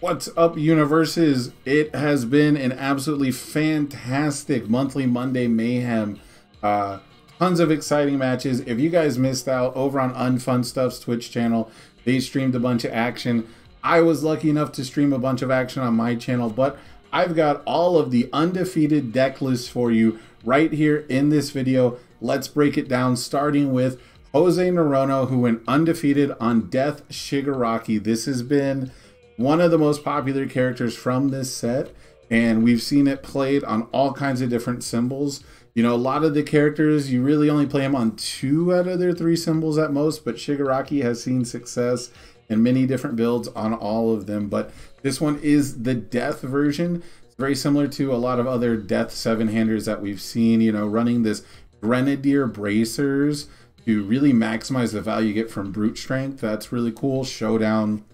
What's up, universes? It has been an absolutely fantastic monthly Monday mayhem. Tons of exciting matches. If you guys missed out, over on Unfun Stuff's Twitch channel, they streamed a bunch of action. I was lucky enough to stream a bunch of action on my channel, but I've got all of the undefeated deck lists for you right here in this video. Let's break it down, starting with Jose Narono, who went undefeated on Death Shigaraki. This has been one of the most popular characters from this set, and we've seen it played on all kinds of different symbols. You know, a lot of the characters, you really only play them on 2 out of their 3 symbols at most, but Shigaraki has seen success in many different builds on all of them. But this one is the Death version. It's very similar to a lot of other Death 7-handers that we've seen, you know, running this Grenadier Bracers to really maximize the value you get from Brute Strength. That's really cool. Showdown,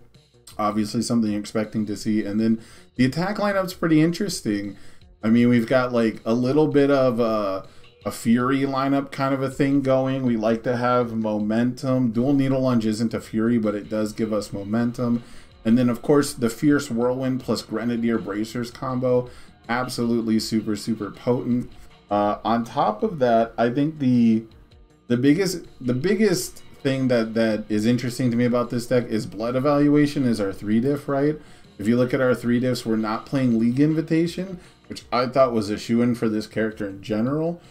obviously something you're expecting to see. And then the attack lineup's pretty interesting. I mean, we've got like a little bit of a Fury lineup kind of a thing going. We like to have momentum. Dual Needle Lunge isn't a Fury, but it does give us momentum. And then, of course, the Fierce Whirlwind plus Grenadier Bracers combo. Absolutely super, super potent. On top of that, I think the biggest thing that is interesting to me about this deck is blood evaluation is our 3-diff, right? If you look at our 3-diffs, we're not playing League Invitation, which I thought was a shoo-in for this character in general.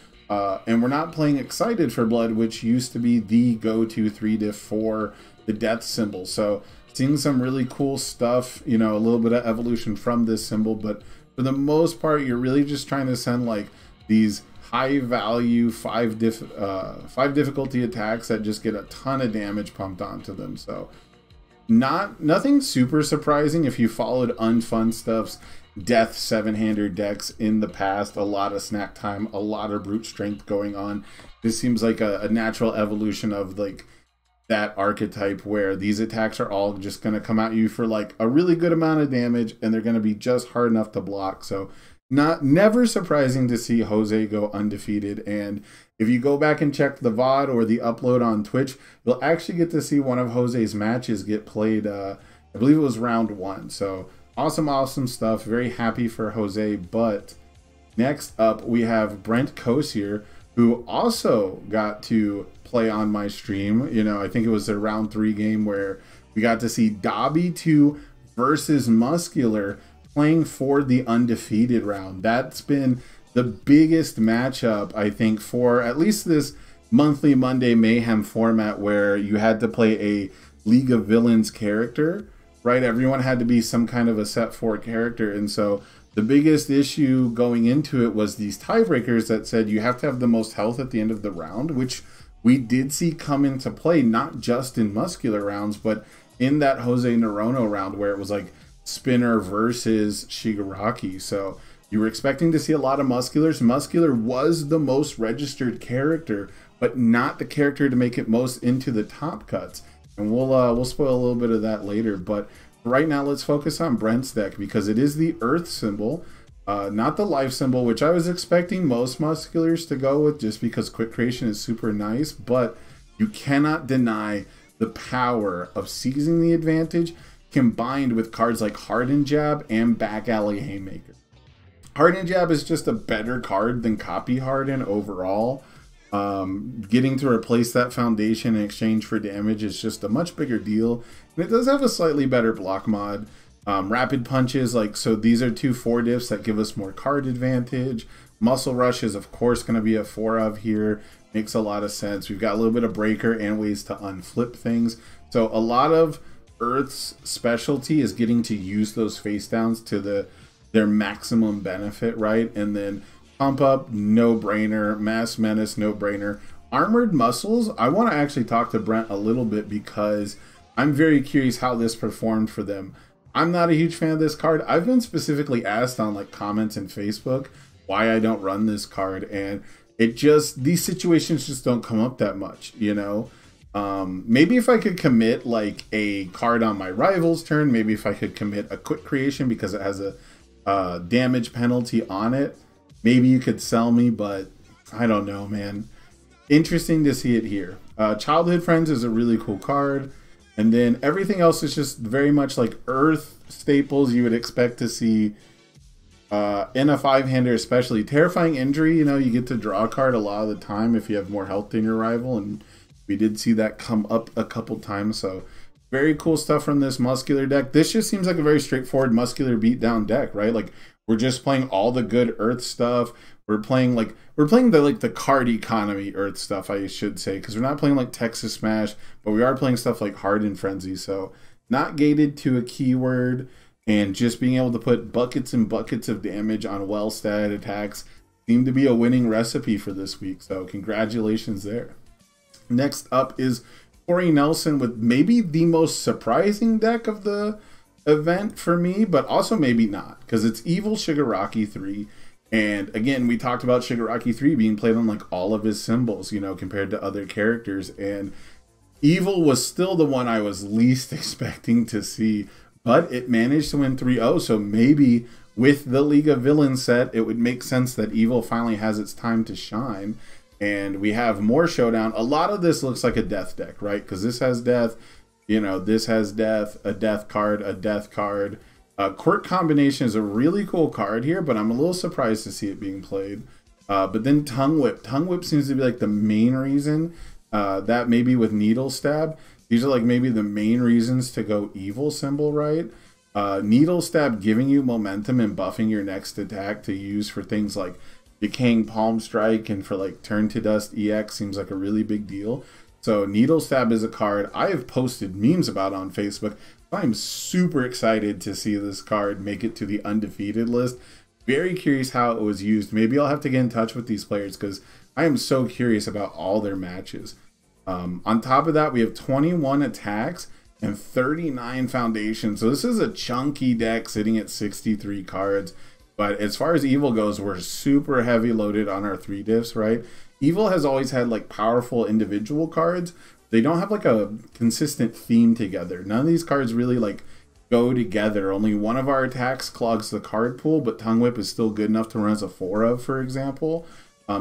And we're not playing Excited for Blood, which used to be the go-to 3-diff for the death symbol. So seeing some really cool stuff, you know, a little bit of evolution from this symbol, but for the most part, you're really just trying to send like these high value 5 difficulty attacks that just get a ton of damage pumped onto them. So nothing super surprising if you followed Unfun Stuff's Death 7-hander decks in the past. A lot of snack time, a lot of brute strength going on. This seems like a natural evolution of like that archetype where these attacks are all just going to come at you for like a really good amount of damage, and they're going to be just hard enough to block. So never surprising to see Jose go undefeated. And if you go back and check the VOD or the upload on Twitch, you'll actually get to see one of Jose's matches get played. I believe it was round 1. So awesome stuff. Very happy for Jose. But next up, we have Brent Coast here, who also got to play on my stream. You know, I think it was a round 3 game where we got to see Dobby 2 versus Muscular playing for the undefeated round. That's been the biggest matchup, I think, for at least this monthly Monday Mayhem format, where you had to play a League of Villains character, right? Everyone had to be some kind of a set 4 character. And so the biggest issue going into it was these tiebreakers that said you have to have the most health at the end of the round, which we did see come into play, not just in Muscular rounds, but in that Jose Narono round where it was like Spinner versus Shigaraki. So you were expecting to see a lot of Musculars. Muscular was the most registered character, but not the character to make it most into the top cuts. And we'll spoil a little bit of that later. But right now, let's focus on Brent's deck because it is the Earth symbol, not the Life symbol, which I was expecting most Musculars to go with just because Quick Creation is super nice. But you cannot deny the power of seizing the advantage combined with cards like Hardened Jab and Back Alley Haymaker. Hardened Jab is just a better card than Copy Harden overall. Getting to replace that foundation in exchange for damage is just a much bigger deal. And it does have a slightly better block mod. Rapid Punches, like, so these are 2 4-diffs that give us more card advantage. Muscle Rush is of course going to be a 4 of here. Makes a lot of sense. We've got a little bit of breaker and ways to unflip things. So a lot of Earth's specialty is getting to use those face downs to their maximum benefit, right? And then Pump Up, no brainer. Mass Menace, no brainer. Armored Muscles, I want to actually talk to Brent a little bit because I'm very curious how this performed for them. I'm not a huge fan of this card. I've been specifically asked on like comments in Facebook why I don't run this card, and it just, these situations just don't come up that much, you know? Maybe if I could commit like a card on my rival's turn, maybe if I could commit a Quick Creation because it has a damage penalty on it, maybe you could sell me, but I don't know, man. Interesting to see it here. Childhood Friends is a really cool card. And then everything else is just very much like Earth staples you would expect to see in a 5-hander, especially. Terrifying Injury, you know, you get to draw a card a lot of the time if you have more health than your rival, and we did see that come up a couple times. So very cool stuff from this muscular deck. This just seems like a very straightforward muscular beatdown deck, right? Like, we're just playing all the good Earth stuff. We're playing the card economy Earth stuff, I should say, because we're not playing like Texas Smash, but we are playing stuff like Hardened Frenzy. So not gated to a keyword, and just being able to put buckets and buckets of damage on well-statted attacks seemed to be a winning recipe for this week. So congratulations there. Next up is Corey Nelson with maybe the most surprising deck of the event for me, but also maybe not, because it's Evil Shigaraki 3. And again, we talked about Shigaraki 3 being played on like all of his symbols, you know, compared to other characters. And Evil was still the one I was least expecting to see, but it managed to win 3-0. So maybe with the League of Villains set, it would make sense that Evil finally has its time to shine. And we have more Showdown. A lot of this looks like a death deck, right? Because this has death, you know, this has death, a death card, a death card. Quirk Combination is a really cool card here, but I'm a little surprised to see it being played. But then Tongue Whip. Tongue Whip seems to be like the main reason. That maybe with Needle Stab. These are like maybe the main reasons to go Evil symbol, right? Needle Stab giving you momentum and buffing your next attack to use for things like Decaying Palm Strike and for like Turn to Dust EX seems like a really big deal. So Needle Stab is a card I have posted memes about on Facebook. I'm super excited to see this card make it to the undefeated list. Very curious how it was used. Maybe I'll have to get in touch with these players because I am so curious about all their matches. On top of that, we have 21 attacks and 39 foundations. So this is a chunky deck sitting at 63 cards. But as far as Evil goes, we're super heavy loaded on our 3 diffs, right? Evil has always had like powerful individual cards. They don't have like a consistent theme together. None of these cards really like go together. Only one of our attacks clogs the card pool, but Tongue Whip is still good enough to run as a 4 of, for example.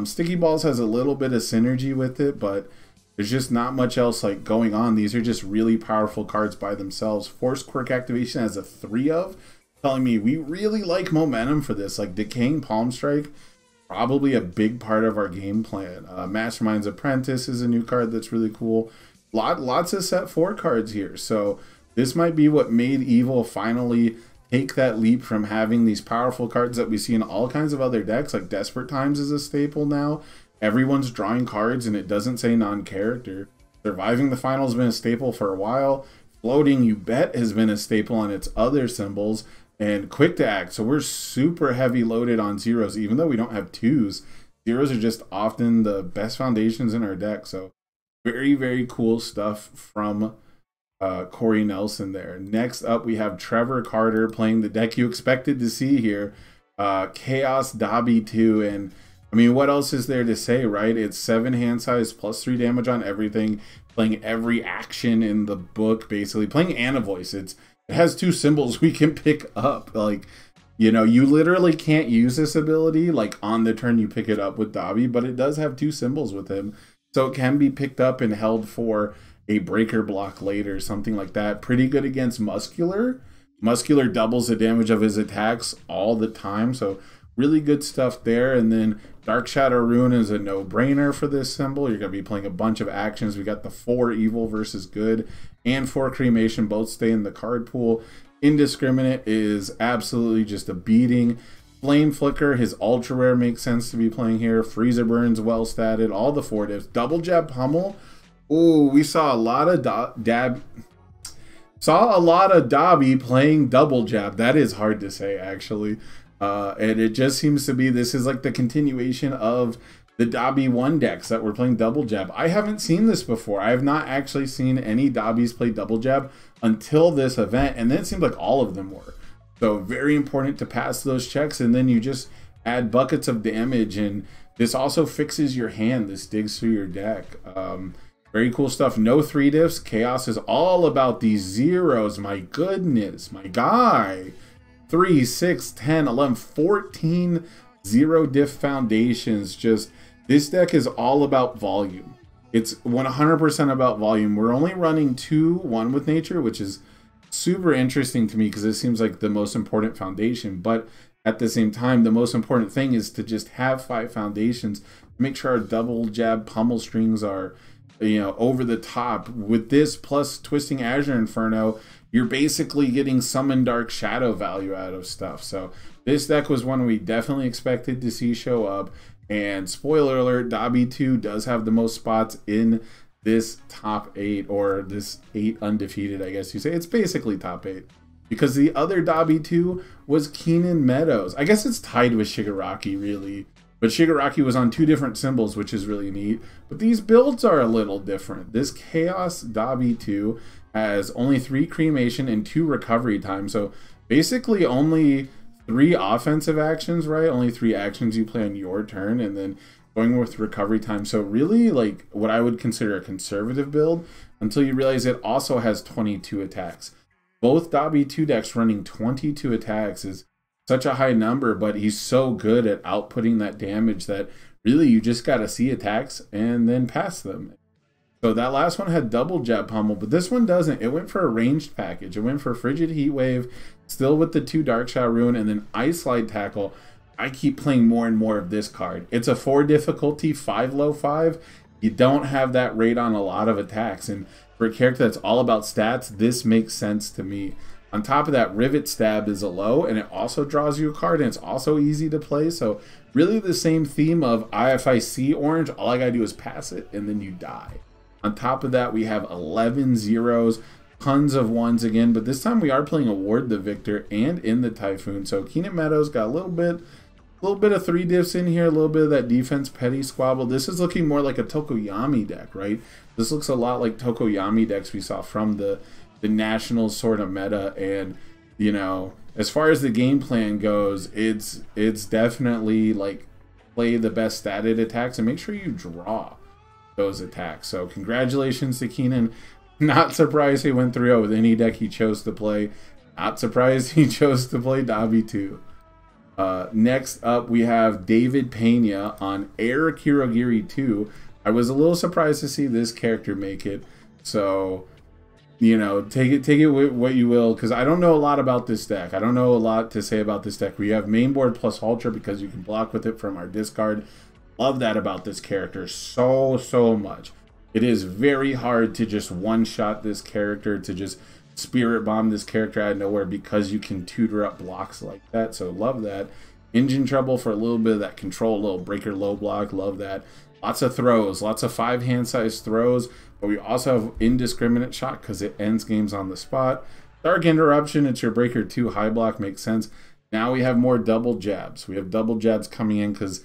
Sticky Balls has a little bit of synergy with it, but there's just not much else like going on. These are just really powerful cards by themselves. Force Quirk Activation has a 3 of, telling me we really like momentum for this. Like Decaying Palm Strike, probably a big part of our game plan. Mastermind's Apprentice is a new card that's really cool. Lots of set 4 cards here. So this might be what made Evil finally take that leap from having these powerful cards that we see in all kinds of other decks. Like Desperate Times is a staple now. Everyone's drawing cards and it doesn't say non-character. Surviving the Final has been a staple for a while. Floating, you bet, has been a staple on its other symbols. And Quick to Act. So we're super heavy loaded on zeros, even though we don't have 2s. Zeros are just often the best foundations in our deck. So very, very cool stuff from Corey Nelson there. Next up, we have Trevor Carter playing the deck you expected to see here. Chaos Dobby 2. And I mean, what else is there to say, right? It's 7 hand size plus 3 damage on everything. Playing every action in the book, basically. Playing Anna Voice. It has 2 symbols we can pick up. Like, you know, you literally can't use this ability like on the turn you pick it up with Dobby, but it does have 2 symbols with him. So it can be picked up and held for a breaker block later, something like that. Pretty good against Muscular. Muscular doubles the damage of his attacks all the time. So really good stuff there. And then Dark Shadow Rune is a no-brainer for this symbol. You're going to be playing a bunch of actions. We got the 4 Evil versus Good and 4 Cremation both stay in the card pool. Indiscriminate is absolutely just a beating. Flame Flicker, his ultra rare makes sense to be playing here. Freezer Burns, well statted. All the 4 diffs. Double Jab Pummel. Ooh, we saw a lot of Dobby playing Double Jab. That is hard to say, actually. And it just seems to be, this is like the continuation of the Dobby 1 decks that were playing Double Jab. I haven't seen this before. I have not actually seen any Dobbies play Double Jab until this event, and then it seemed like all of them were. So very important to pass those checks, and then you just add buckets of damage, and this also fixes your hand. This digs through your deck. Very cool stuff. No 3 diffs. Chaos is all about these zeros. My goodness, my guy. 3, 6, 10, 11, 14 0 diff foundations. Just this deck is all about volume. It's 100% about volume. We're only running 2-1 with nature, which is super interesting to me because it seems like the most important foundation. But at the same time, the most important thing is to just have 5 foundations. Make sure our double jab pummel strings are, you know, over the top. With this plus Twisting Azure Inferno, you're basically getting Summon Dark Shadow value out of stuff. So this deck was one we definitely expected to see show up. And spoiler alert, Dobby 2 does have the most spots in this top 8, or this 8 undefeated, I guess you say. It's basically top 8. Because the other Dobby 2 was Keenan Meadows. I guess it's tied with Shigaraki, really. But Shigaraki was on 2 different symbols, which is really neat. But these builds are a little different. This Chaos Dobby 2 has only 3 cremation and 2 recovery time. So basically only 3 offensive actions, right? Only 3 actions you play on your turn, and then going with recovery time. So really like what I would consider a conservative build, until you realize it also has 22 attacks. Both Dobby 2 decks running 22 attacks is such a high number, but he's so good at outputting that damage that really you just got to see attacks and then pass them. So that last one had double jab pummel, but this one doesn't. It went for a ranged package. It went for Frigid Heat Wave, still with the 2 Dark Shadow Ruin, and then Ice Slide Tackle. I keep playing more and more of this card. It's a 4 difficulty, 5 low 5. You don't have that rate on a lot of attacks, and for a character that's all about stats, this makes sense to me. On top of that, Rivet Stab is a low, and it also draws you a card, and it's also easy to play. So really the same theme of if I see orange, all I gotta do is pass it, and then you die. On top of that, we have 11 zeros, tons of 1s again, but this time we are playing Award the Victor and in the Typhoon. So Keenan Meadows got a little bit of 3 diffs in here, a little bit of that defense petty squabble. This is looking more like a Tokoyami deck, right? This looks a lot like Tokoyami decks we saw from the Nationals sort of meta. And, you know, as far as the game plan goes, it's definitely like play the best statted attacks and make sure you draw those attacks. So congratulations to Keenan. Not surprised he went 3-0 with any deck he chose to play. Not surprised he chose to play Dobby 2. Next up, we have David Pena on Air Kirogiri 2. I was a little surprised to see this character make it. So, you know, take it with what you will, because I don't know a lot about this deck. I don't know a lot to say about this deck. We have mainboard plus Ultra because you can block with it from our discard. Love that about this character so much. It is very hard to just one-shot this character, to just spirit bomb this character out of nowhere, because you can tutor up blocks like that. So love that. Engine Trouble for a little bit of that control, a little breaker low block. Love that. Lots of throws, lots of 5 hand size throws, but we also have Indiscriminate Shot because it ends games on the spot. Dark Interruption, it's your breaker 2 high block, makes sense. Now we have more double jabs. We have double jabs coming in because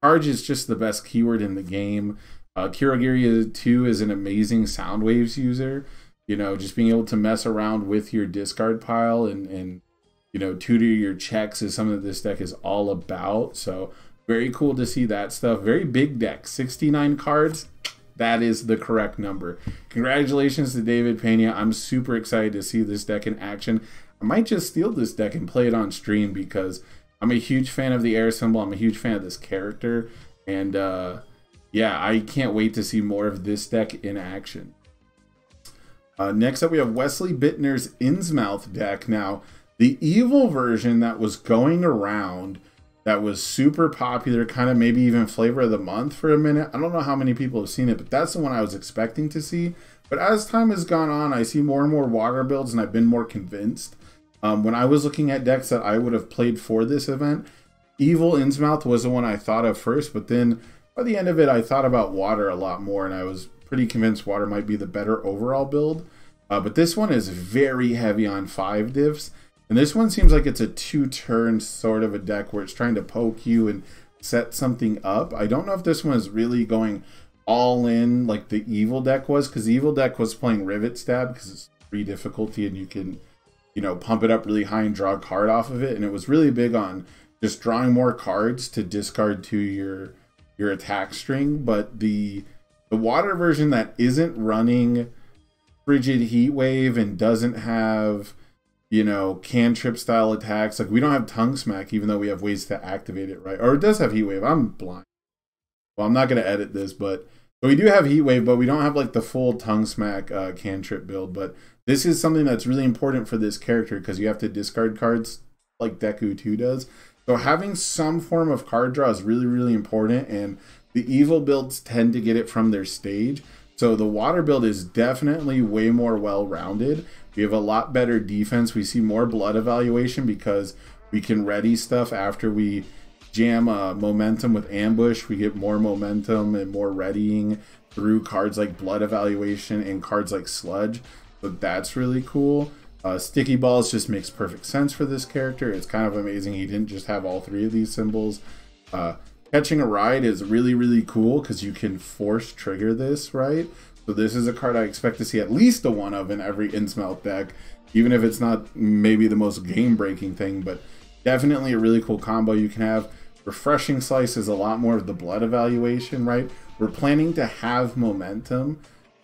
charge is just the best keyword in the game. Kirogiri 2 is an amazing sound waves user. You know, just being able to mess around with your discard pile and you know, tutor your checks is something that this deck is all about. So very cool to see that stuff. Very big deck, 69 cards. That is the correct number. Congratulations to David Pena. I'm super excited to see this deck in action. I might just steal this deck and play it on stream because I'm a huge fan of the air symbol. I'm a huge fan of this character. And yeah, I can't wait to see more of this deck in action. Next up, we have Wesley Bittner's Innsmouth deck. Now, the evil version that was going around, that was super popular, kind of maybe even flavor of the month for a minute. I don't know how many people have seen it, but that's the one I was expecting to see. But as time has gone on, I see more and more water builds, and I've been more convinced. When I was looking at decks that I would have played for this event, Evil Innsmouth was the one I thought of first, but then by the end of it, I thought about water a lot more, and I was pretty convinced water might be the better overall build. But this one is very heavy on 5 diffs. And this one seems like it's a 2-turn sort of a deck where it's trying to poke you and set something up. I don't know if this one is really going all in like the Evil deck was, because the Evil deck was playing Rivet Stab because it's 3 difficulty and you can, you know, pump it up really high and draw a card off of it. And it was really big on just drawing more cards to discard to your attack string. But the water version that isn't running Frigid Heat Wave and doesn't have, you know, cantrip style attacks, like we don't have Tongue Smack, even though we have ways to activate it, right? Or it does have Heat Wave. I'm blind. Well, I'm not going to edit this, but So we do have Heat Wave, but we don't have like the full Tongue Smack cantrip build. But this is something that's really important for this character because you have to discard cards like Deku 2 does. So having some form of card draw is really, really important, and the evil builds tend to get it from their stage. So the water build is definitely way more well-rounded. We have a lot better defense. We see more blood evaluation because we can ready stuff after we jam momentum with ambush. We get more momentum and more readying through cards like blood evaluation and cards like sludge. So that's really cool. Sticky balls just makes perfect sense for this character. It's kind of amazing he didn't just have all three of these symbols. Catching a ride is really, really cool because you can force trigger this, right? So this is a card I expect to see at least a one of in every Innsmouth deck, even if it's not maybe the most game-breaking thing, but definitely a really cool combo you can have. Refreshing Slice is a lot more of the blood evaluation, right? We're planning to have momentum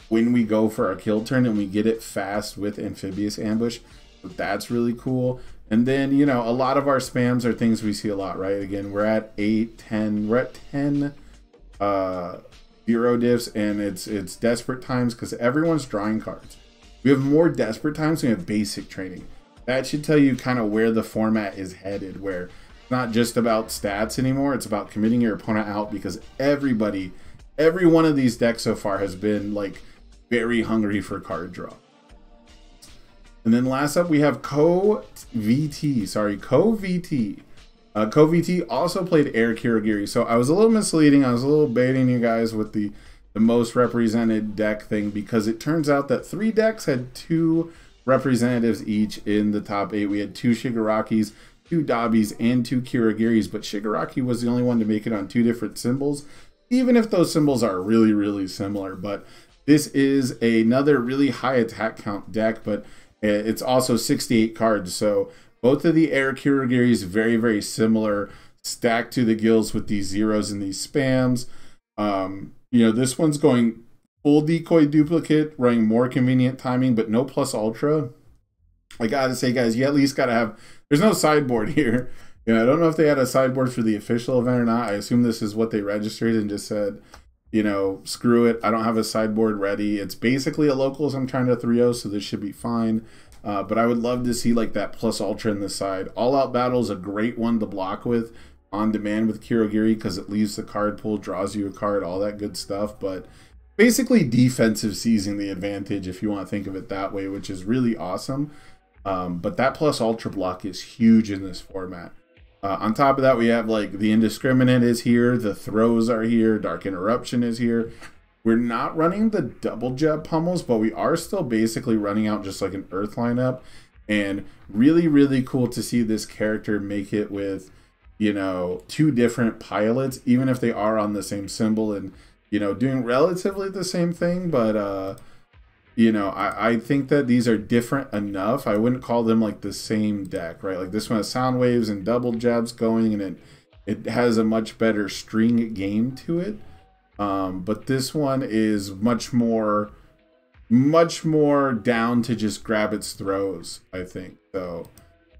when we go for our kill turn and we get it fast with Amphibious Ambush. So that's really cool. And then, you know, a lot of our spams are things we see a lot, right? Again, we're at 8, 10, we're at 10 zero diffs, and it's desperate times because everyone's drawing cards. We have more desperate times than we have basic training. That should tell you kind of where the format is headed, where it's not just about stats anymore, it's about committing your opponent out, because every one of these decks so far has been like very hungry for card draw. And then last up we have CoVT. CoVT also played Air Kirigiri. So I was a little misleading. I was a little baiting you guys with the most represented deck thing, because it turns out that 3 decks had 2 representatives each in the top 8. We had 2 Shigarakis, 2 Dabies, and 2 Kirigiris, but Shigaraki was the only one to make it on 2 different symbols, even if those symbols are really, really similar. But this is another really high attack count deck, but it's also 68 cards. So both of the Air Kirigiris very, very similar, stacked to the gills with these zeros and these spams. You know, this one's going full decoy duplicate, running more convenient timing, but no plus ultra. I gotta say, guys, you at least gotta have, there's no sideboard here. You know, I don't know if they had a sideboard for the official event or not. I assume this is what they registered and just said, you know, screw it, I don't have a sideboard ready. It's basically a locals I'm trying to 3-0, so this should be fine. But I would love to see like that plus ultra in the side. All Out Battle is a great one to block with on demand with Kirigiri because it leaves the card pool, draws you a card, all that good stuff. But basically defensive seizing the advantage, if you want to think of it that way, which is really awesome. But that plus ultra block is huge in this format. On top of that, we have like the Indiscriminate is here, the throws are here, Dark Interruption is here. We're not running the double jab pummels, but we are still basically running out just like an earth lineup. And really, really cool to see this character make it with, you know, 2 different pilots, even if they are on the same symbol and, you know, doing relatively the same thing. But, you know, I think that these are different enough. I wouldn't call them like the same deck, right? Like this one has sound waves and double jabs going, and it has a much better string game to it. But this one is much more down to just grab its throws, I think. So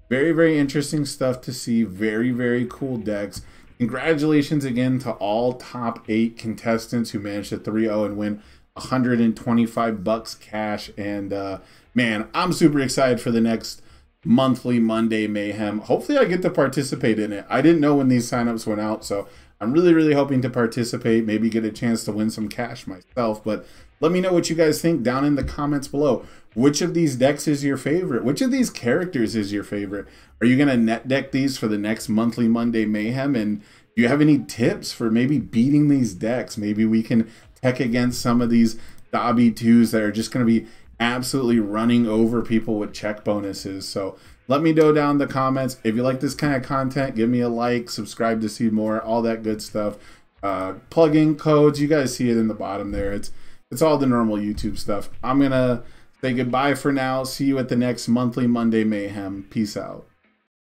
very, very interesting stuff to see. Very, very cool decks. Congratulations again to all top 8 contestants who managed to 3-0 and win $125 cash. And man, I'm super excited for the next monthly Monday Mayhem. Hopefully I get to participate in it. I didn't know when these signups went out, so I'm really, really hoping to participate, maybe get a chance to win some cash myself. But let me know what you guys think down in the comments below. Which of these decks is your favorite? Which of these characters is your favorite? Are you going to net deck these for the next monthly Monday Mayhem? And do you have any tips for maybe beating these decks? Maybe we can tech against some of these Dabi 2s that are just going to be absolutely running over people with check bonuses. So let me know down in the comments. If you like this kind of content, give me a like, subscribe to see more, all that good stuff. Plug-in codes, you guys see it in the bottom there. It's all the normal YouTube stuff. I'm going to say goodbye for now. See you at the next monthly Monday Mayhem. Peace out.